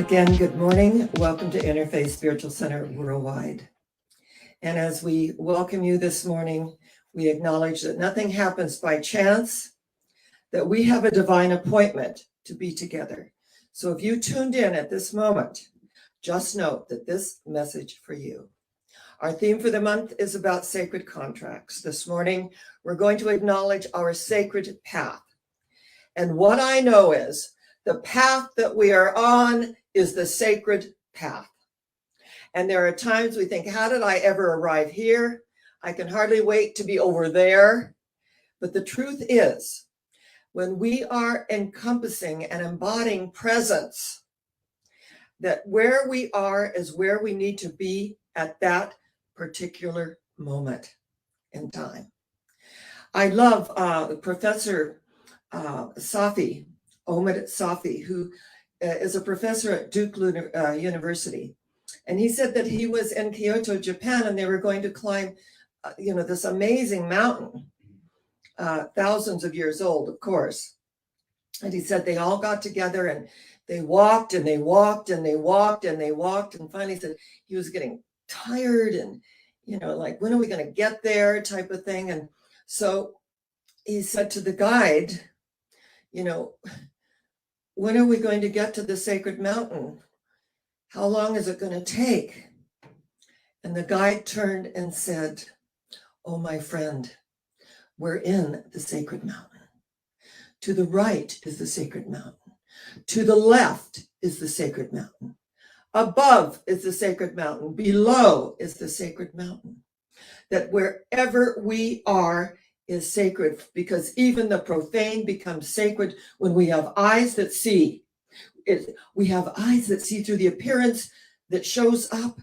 Again, good morning. Welcome to Interfaith Spiritual Center Worldwide. And as we welcome you this morning, we acknowledge that nothing happens by chance, that we have a divine appointment to be together. So if you tuned in at this moment, just note that this message for you. Our theme for the month is about sacred contracts. This morning, we're going to acknowledge our sacred path. And what I know is the path that we are on is the sacred path. And there are times we think, how did I ever arrive here? I can hardly wait to be over there. But the truth is, when we are encompassing and embodying presence, that where we are is where we need to be at that particular moment in time. I love Professor Safi, Omid Safi, who is a professor at Duke University. And he said that he was in Kyoto, Japan, and they were going to climb, this amazing mountain, thousands of years old, of course. And he said they all got together and they walked and they walked and they walked and they walked. And finally said he was getting tired and, like, when are we going to get there type of thing. And so he said to the guide, when are we going to get to the sacred mountain? How long is it going to take? And the guide turned and said, oh, my friend, we're in the sacred mountain. To the right is the sacred mountain. To the left is the sacred mountain. Above is the sacred mountain. Below is the sacred mountain. That wherever we are is sacred, because even the profane becomes sacred when we have eyes that see. We have eyes that see through the appearance that shows up,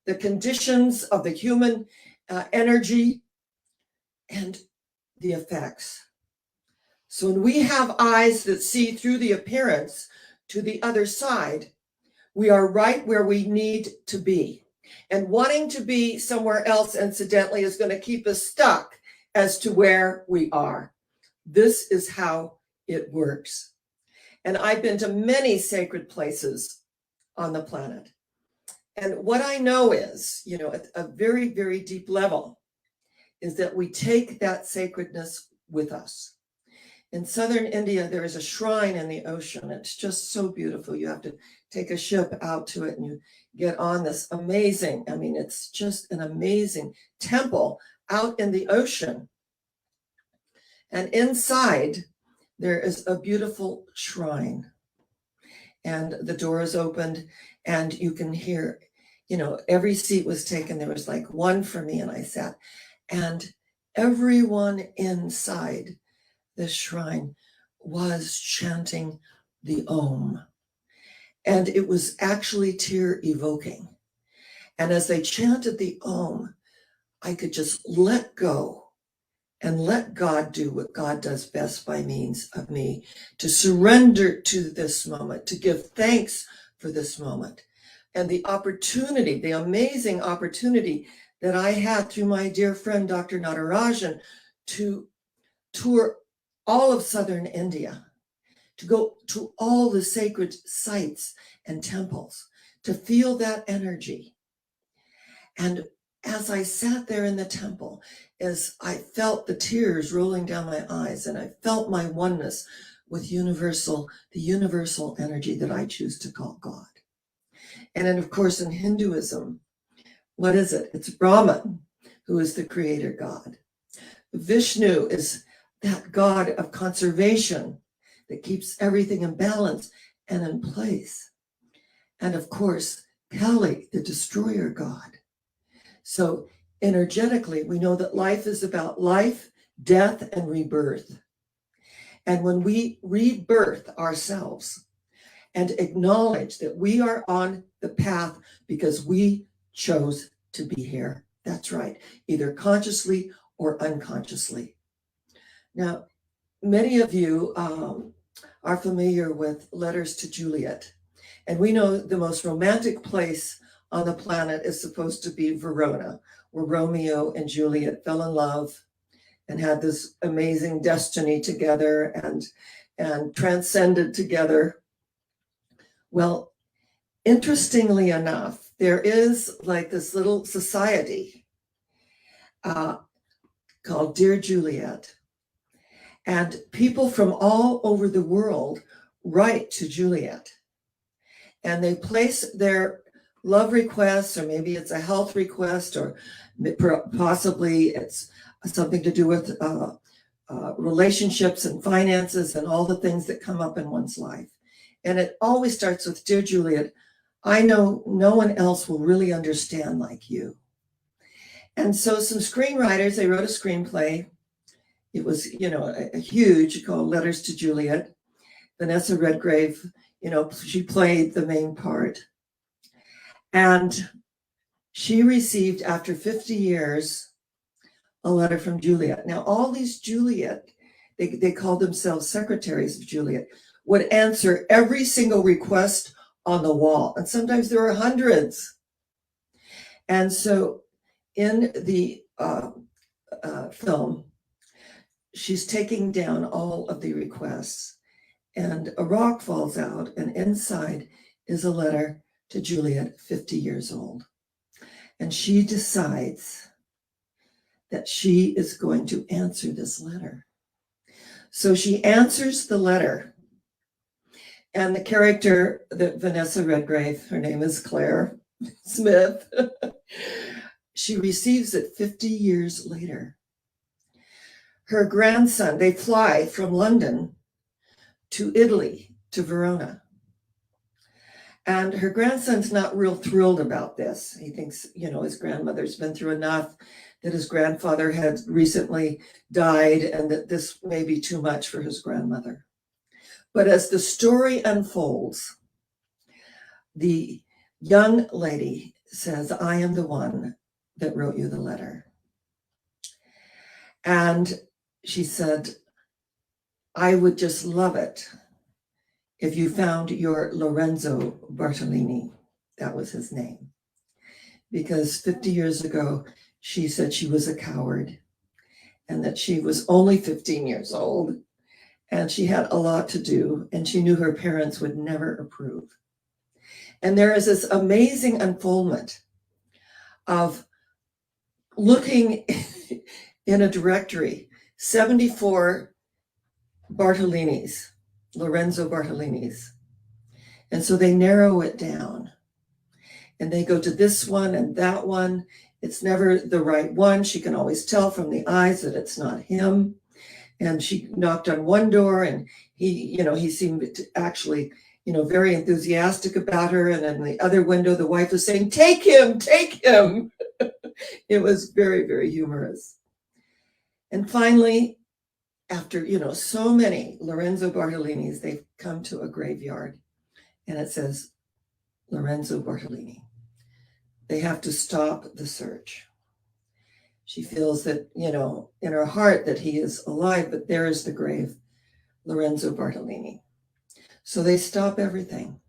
the conditions of the human energy, and the effects. So when we have eyes that see through the appearance to the other side, we are right where we need to be. And wanting to be somewhere else, incidentally, is going to keep us stuck as to where we are. This is how it works. And I've been to many sacred places on the planet. And what I know is, at a very, very deep level, is that we take that sacredness with us. In southern India, there is a shrine in the ocean. It's just so beautiful. You have to take a ship out to it and you get on this amazing, it's just an amazing temple out in the ocean. And inside, there is a beautiful shrine. And the door is opened and you can hear, every seat was taken. There was like one for me and I sat. And everyone inside the shrine was chanting the Om. And it was actually tear evoking. And as they chanted the Om, I could just let go and let God do what God does best by means of me, to surrender to this moment, to give thanks for this moment. And the opportunity, the amazing opportunity that I had through my dear friend, Dr. Natarajan, to tour all of southern India, to go to all the sacred sites and temples, to feel that energy. And as I sat there in the temple, as I felt the tears rolling down my eyes and I felt my oneness with the universal energy that I choose to call God. And then, of course, in Hinduism, what is it? It's Brahman, who is the creator God. Vishnu is that God of conservation that keeps everything in balance and in place. And of course, Kali, the destroyer God. So energetically, we know that life is about life, death, and rebirth. And when we rebirth ourselves and acknowledge that we are on the path because we chose to be here, that's right, either consciously or unconsciously. Now, many of you are familiar with Letters to Juliet. And we know the most romantic place on the planet is supposed to be Verona, where Romeo and Juliet fell in love and had this amazing destiny together and transcended together. Well, interestingly enough, there is like this little society called Dear Juliet. And people from all over the world write to Juliet. And they place their love requests, or maybe it's a health request, or possibly it's something to do with relationships and finances and all the things that come up in one's life. And it always starts with, Dear Juliet, I know no one else will really understand like you. And so some screenwriters, they wrote a screenplay. It was, a huge, called Letters to Juliet. Vanessa Redgrave, she played the main part. And she received, after 50 years, a letter from Juliet. Now, all these Juliet, they called themselves secretaries of Juliet, would answer every single request on the wall. And sometimes there were hundreds. And so in the film, she's taking down all of the requests, and a rock falls out, and inside is a letter to Juliet, 50 years old. And she decides that she is going to answer this letter. So she answers the letter, and the character that Vanessa Redgrave, her name is Claire Smith, she receives it 50 years later. Her grandson, they fly from London to Italy, to Verona. And her grandson's not real thrilled about this. He thinks, his grandmother's been through enough, that his grandfather had recently died, and that this may be too much for his grandmother. But as the story unfolds, the young lady says, I am the one that wrote you the letter. And she said, I would just love it if you found your Lorenzo Bartolini. That was his name. Because 50 years ago, she said she was a coward and that she was only 15 years old and she had a lot to do and she knew her parents would never approve. And there is this amazing unfoldment of looking in a directory, 74 Bartolinis, Lorenzo Bartolinis. And so they narrow it down and they go to this one and that one. It's never the right one. She can always tell from the eyes that it's not him. And she knocked on one door and he seemed to actually, very enthusiastic about her. And in the other window, the wife was saying, take him, take him. It was very, very humorous. And finally, after, so many Lorenzo Bartolinis, they've come to a graveyard and it says, Lorenzo Bartolini. They have to stop the search. She feels that, in her heart that he is alive, but there is the grave, Lorenzo Bartolini. So they stop everything.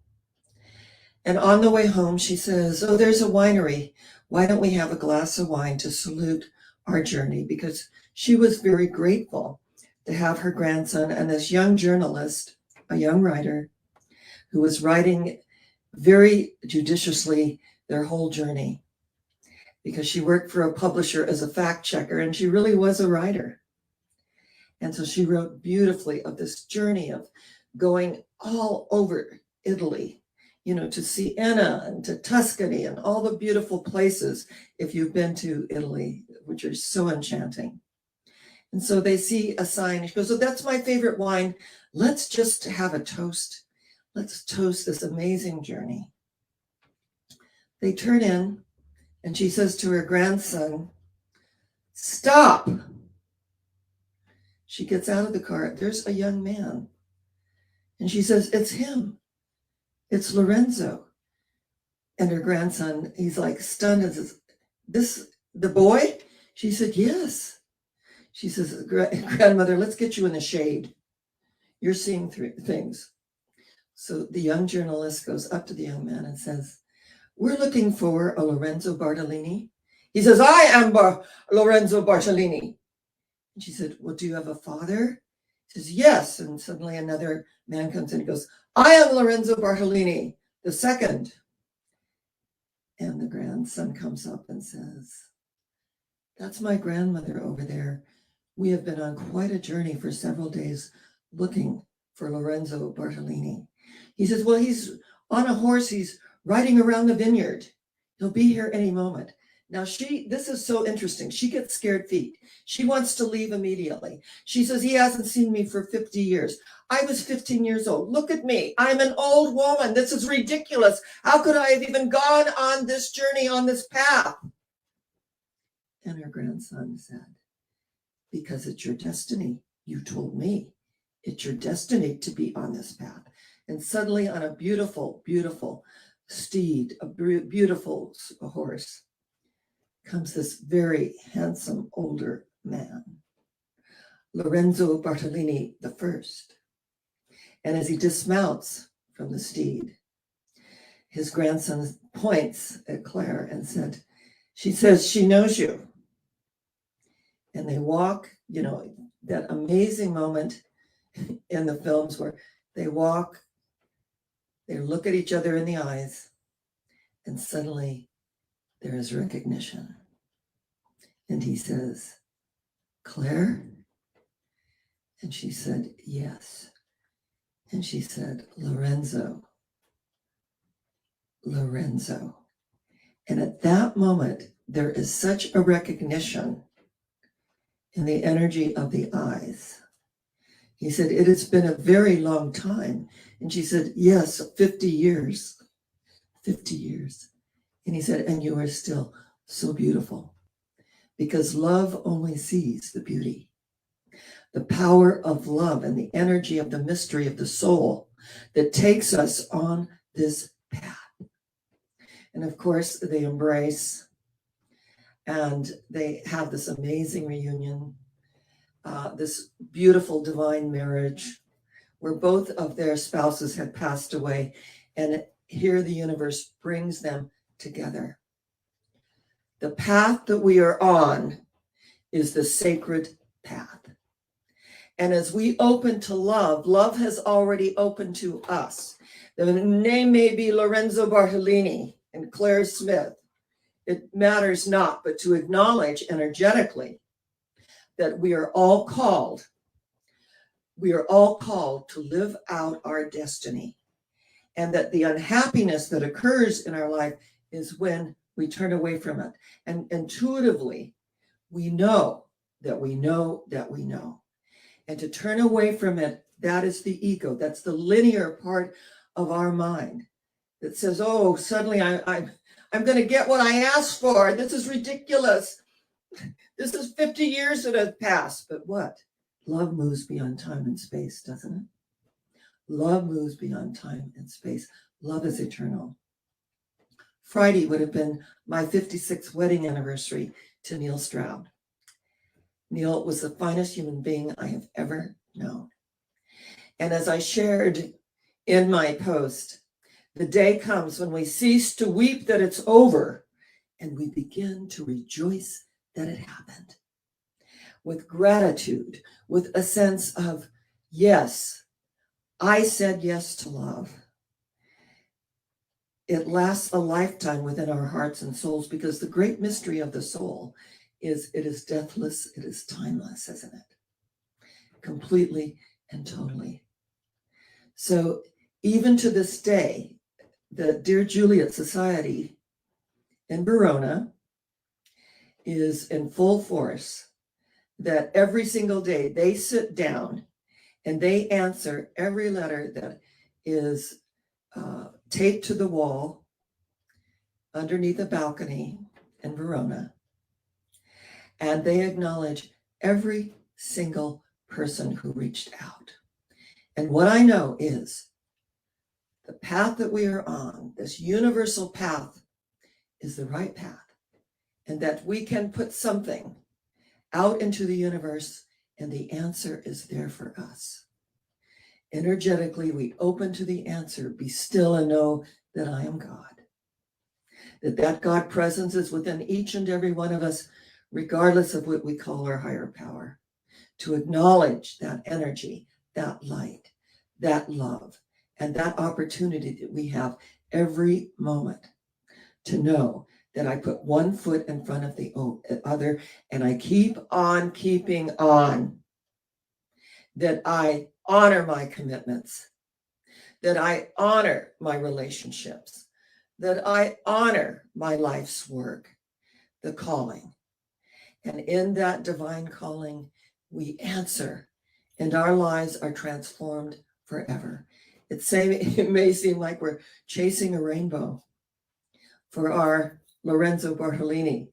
And on the way home, she says, oh, there's a winery. Why don't we have a glass of wine to salute our journey? Because she was very grateful to have her grandson and this young journalist, a young writer, who was writing very judiciously their whole journey, because she worked for a publisher as a fact checker and she really was a writer. And so she wrote beautifully of this journey of going all over Italy, to Siena and to Tuscany and all the beautiful places, if you've been to Italy, which are so enchanting. And so they see a sign. She goes, oh, that's my favorite wine. Let's just have a toast. Let's toast this amazing journey. They turn in and she says to her grandson, stop. She gets out of the car. There's a young man. And she says, it's him. It's Lorenzo. And her grandson, he's like stunned and says, this, the boy? She said, yes. She says, grandmother, let's get you in the shade. You're seeing things. So the young journalist goes up to the young man and says, we're looking for a Lorenzo Bartolini. He says, I am Lorenzo Bartolini. And she said, well, do you have a father? He says, yes. And suddenly another man comes in and goes, I am Lorenzo Bartolini, the second. And the grandson comes up and says, "That's my grandmother over there. We have been on quite a journey for several days looking for Lorenzo Bartolini." He says, "Well, he's on a horse. He's riding around the vineyard. He'll be here any moment." Now this is so interesting. She gets scared feet. She wants to leave immediately. She says, "He hasn't seen me for 50 years. I was 15 years old. Look at me. I'm an old woman. This is ridiculous. How could I have even gone on this journey, on this path?" And her grandson said, "Because it's your destiny. You told me it's your destiny to be on this path." And suddenly, on a beautiful, beautiful steed, a beautiful horse, comes this very handsome older man, Lorenzo Bartolini the First. And as he dismounts from the steed, his grandson points at Claire and she says, "She knows you." And they walk, that amazing moment in the films where they walk, they look at each other in the eyes, and suddenly there is recognition. And he says, "Claire?" And she said, "Yes." And she said, Lorenzo. And at that moment, there is such a recognition in the energy of the eyes. He said, "It has been a very long time." And she said, "Yes, 50 years. 50 years. And he said, "And you are still so beautiful." Because love only sees the beauty. The power of love and the energy of the mystery of the soul that takes us on this path. And of course, they embrace and they have this amazing reunion, this beautiful divine marriage where both of their spouses had passed away. And here the universe brings them together. The path that we are on is the sacred path. And as we open to love, love has already opened to us. The name may be Lorenzo Bartolini and Claire Smith. It matters not, but to acknowledge energetically that we are all called. We are all called to live out our destiny. And that the unhappiness that occurs in our life is when we turn away from it. And intuitively, we know that we know that we know. And to turn away from it, that is the ego. That's the linear part of our mind that says, "Oh, suddenly I'm going to get what I asked for. This is ridiculous. This is 50 years that have passed." But what? Love moves beyond time and space, doesn't it? Love moves beyond time and space. Love is eternal. Friday would have been my 56th wedding anniversary to Neil Stroud. Neil was the finest human being I have ever known. And as I shared in my post, the day comes when we cease to weep that it's over and we begin to rejoice that it happened. With gratitude, with a sense of, yes, I said yes to love. It lasts a lifetime within our hearts and souls because the great mystery of the soul is it is deathless, it is timeless, isn't it? Completely and totally. So even to this day, the Dear Juliet Society in Verona is in full force, that every single day they sit down and they answer every letter that is taped to the wall underneath a balcony in Verona. And they acknowledge every single person who reached out. And what I know is the path that we are on, this universal path, is the right path. And that we can put something out into the universe and the answer is there for us. Energetically, we open to the answer, be still and know that I am God. That God presence is within each and every one of us, regardless of what we call our higher power. To acknowledge that energy, that light, that love, and that opportunity that we have every moment to know that I put one foot in front of the other, and I keep on keeping on, that I honor my commitments, that I honor my relationships, that I honor my life's work, the calling. And in that divine calling, we answer, and our lives are transformed forever. It may seem like we're chasing a rainbow for our Lorenzo Bartolini,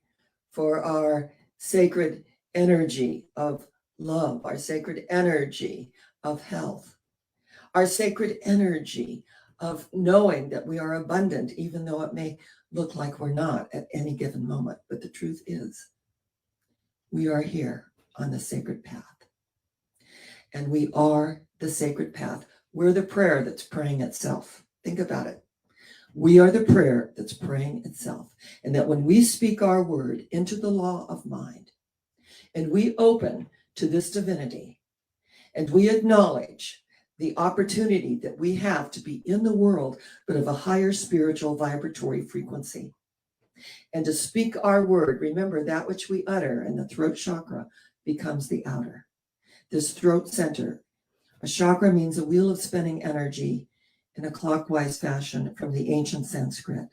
for our sacred energy of love, our sacred energy of health, our sacred energy of knowing that we are abundant, even though it may look like we're not at any given moment. But the truth is, we are here on the sacred path. And we are the sacred path. We're the prayer that's praying itself. Think about it. We are the prayer that's praying itself. And that when we speak our word into the law of mind, and we open to this divinity, and we acknowledge the opportunity that we have to be in the world, but of a higher spiritual vibratory frequency, and to speak our word, remember that which we utter in the throat chakra becomes the outer. This throat center, a chakra means a wheel of spinning energy in a clockwise fashion from the ancient Sanskrit.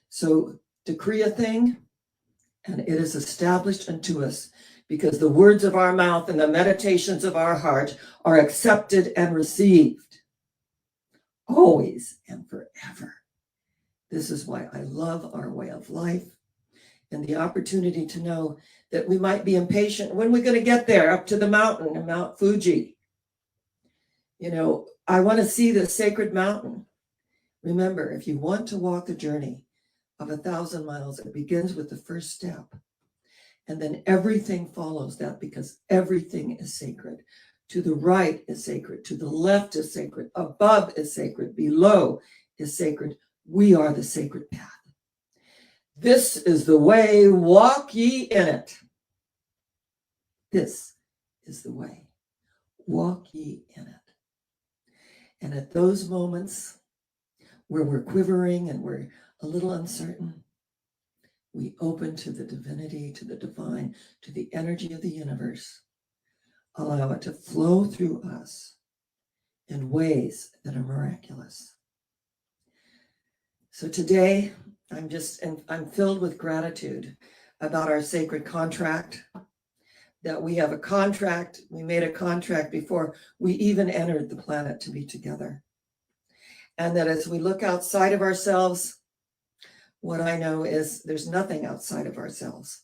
So decree a thing, and it is established unto us, because the words of our mouth and the meditations of our heart are accepted and received, always and forever. This is why I love our way of life, and the opportunity to know that we might be impatient. When are we going to get there, up to the mountain, Mount Fuji? You know, I want to see the sacred mountain. Remember, if you want to walk the journey of 1,000 miles, it begins with the first step. And then everything follows that, because everything is sacred. To the right is sacred. To the left is sacred. Above is sacred. Below is sacred. We are the sacred path. This is the way, walk ye in it. This is the way, walk ye in it. And at those moments where we're quivering and we're a little uncertain, we open to the divinity, to the divine, to the energy of the universe. Allow it to flow through us in ways that are miraculous. So today, I'm filled with gratitude about our sacred contract, that we have a contract. We made a contract before we even entered the planet to be together. And that as we look outside of ourselves, what I know is there's nothing outside of ourselves,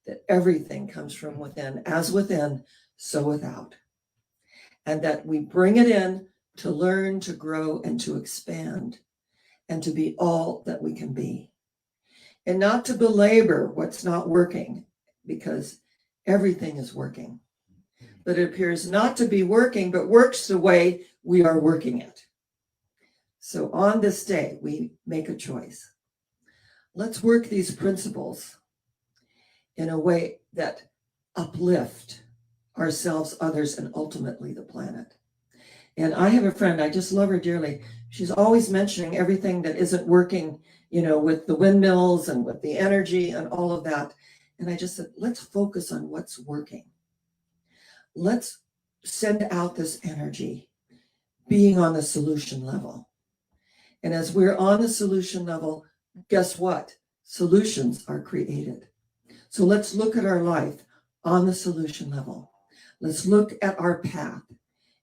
that everything comes from within, as within, so without. And that we bring it in to learn, to grow, and to expand, and to be all that we can be. And not to belabor what's not working, because everything is working. But it appears not to be working, but works the way we are working it. So on this day, we make a choice. Let's work these principles in a way that uplift ourselves, others, and ultimately the planet. And I have a friend, I just love her dearly. She's always mentioning everything that isn't working, you know, with the windmills and with the energy and all of that. And I just said, let's focus on what's working. Let's send out this energy being on the solution level. And as we're on the solution level, guess what? Solutions are created. So let's look at our life on the solution level. Let's look at our path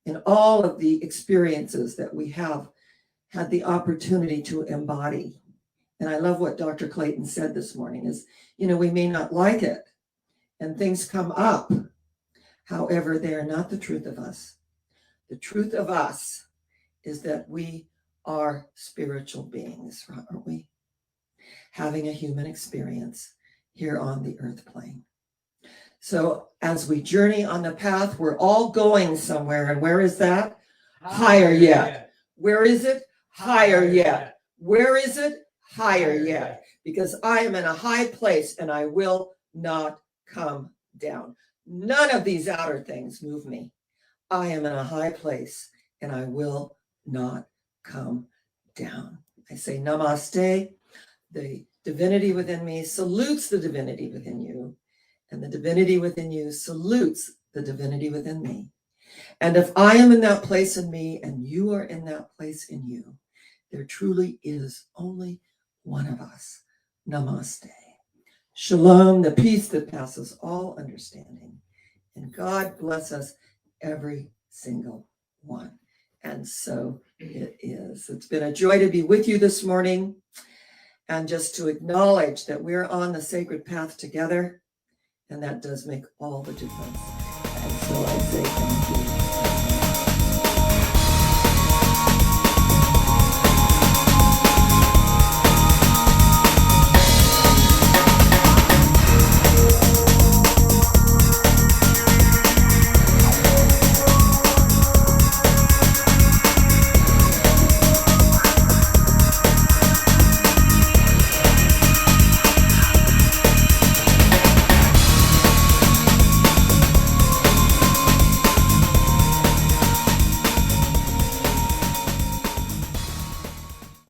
and all of the experiences that we have had the opportunity to embody. And I love what Dr. Clayton said this morning is, you know, we may not like it and things come up. However, they are not the truth of us. The truth of us is that we are spiritual beings, aren't we? Having a human experience here on the earth plane. So as we journey on the path, we're all going somewhere. And where is that? Higher yet. Where is it? Higher yet. Where is it? Higher yet. Because I am in a high place and I will not come down. None of these outer things move me. I am in a high place and I will not come down. I say namaste. The divinity within me salutes the divinity within you, and the divinity within you salutes the divinity within me. And if I am in that place in me and you are in that place in you, there truly is only one of us. Namaste. Shalom, the peace that passes all understanding. And God bless us, every single one. And so it is. It's been a joy to be with you this morning, and just to acknowledge that we're on the sacred path together, and that does make all the difference. And so I say thank you.